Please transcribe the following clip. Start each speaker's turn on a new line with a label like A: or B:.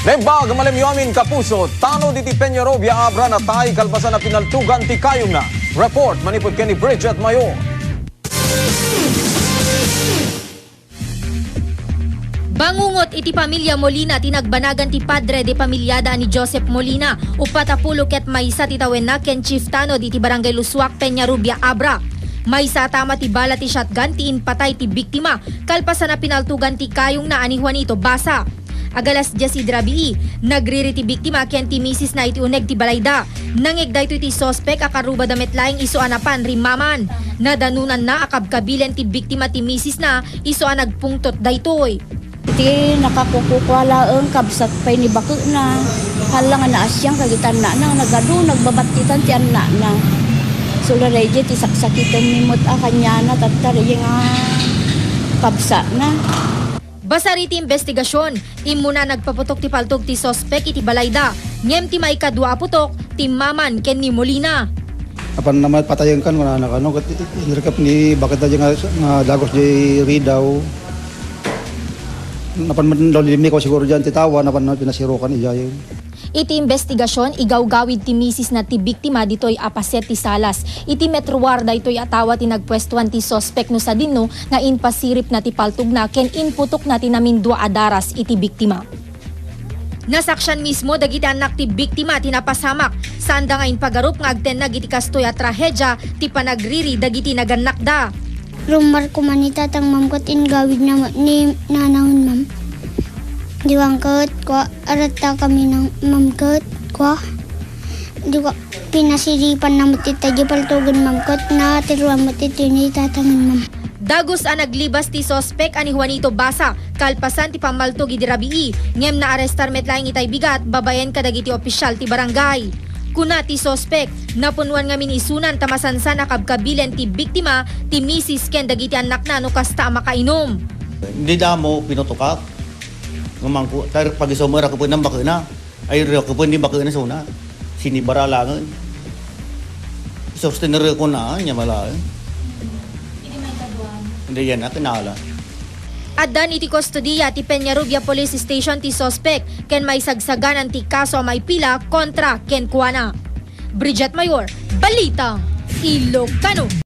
A: Nembag malemyomin kapuso, tano diti Peñarobia abra na tay kalpasan na pinaltugan ti kayong na. Report manipod ni Bridget Mayor.
B: Bangungot iti pamilya Molina tinagbanagan ti padre de pamilyada ni Joseph Molina upat a pulo ket maysa ti tawenna ken chief tano diti barangay Lusuak Peñarobia Abra. Maysa tama ti bala ti shotgun ti inpatay ti biktima kalpasan na pinaltugan ti kayong na ani Juanito Basa. Agalas 10 drabii, nagriri ti biktima ken ti misis na iti uneg ti balayda. Nangeg daytoy ti sospek akaruba da metlaing iso anapan rimaman. Nadanunan na akabkabilen ti biktima ti misis na iso nagpungtot daytoy.
C: Iti nakakukukwalaeng kabsat pay ni bako na halang na asyang kagitan na nagado nagbabatitan ti anna na. Sulareje ti saksakitan ni mot kanya na tattari nga kabsa na.
B: Basari ti investigasyon, imuna nagpaputok ti paltog ti sospek iti balayda. Ngem ti maikadwa putok, ti maman ken ni Molina.
D: Apan naman patayan kan wala na kano kat inrekap ni bakit aja nga dagos di ridaw. Napan man daw limi ko siguro diyan titawa napan pinasirokan iyayin.
B: Iti investigasyon, igawgawid ti misis na ti biktima ditoy apaset ti salas. Iti Metro Warda ito'y atawa ti nagpwestuhan ti sospek no sa dinno nga inpasirip na ti paltog na ken inputok na ti namindua adaras iti biktima. Nasaksyan mismo dagiti anak ti biktima tinapasamak. Sanda nga inpagarup nga agten na giti kastoy at trahedya ti panagriri dagiti naganak da.
E: Rumar ko man itatang mam kot ingawid na ni nanahon mam. Diwangkot ko, arata kami ng mamkot ko. Di ko pinasiripan na matita, di paltugan mamkot na tiruan matita ni tatangan mam.
B: Dagos ang naglibas ti sospek ani Juanito Basa, kalpasan ti pamaltog iti rabii, ngem na arestar metlaing itay bigat, babayan kadagiti opisyal ti barangay. Kuna ti sospek, napunwan nga minisunan tamasansan akabkabilen ti biktima, ti misis ken dagiti anak na no kasta makainom.
F: Hindi damo pinutukak. Ngumangko tar pag isumera ko po nang bakuna ay rio ko po hindi bakuna suna sinibara langan sustenir ko na nya mala hindi yan na kinala.
B: Addan iti kustodiya ti Peñarobia Police Station ti sospek ken may sagsaganan ti kaso may pila kontra ken kuana. Bridget Mayor, Balita, Ilocano.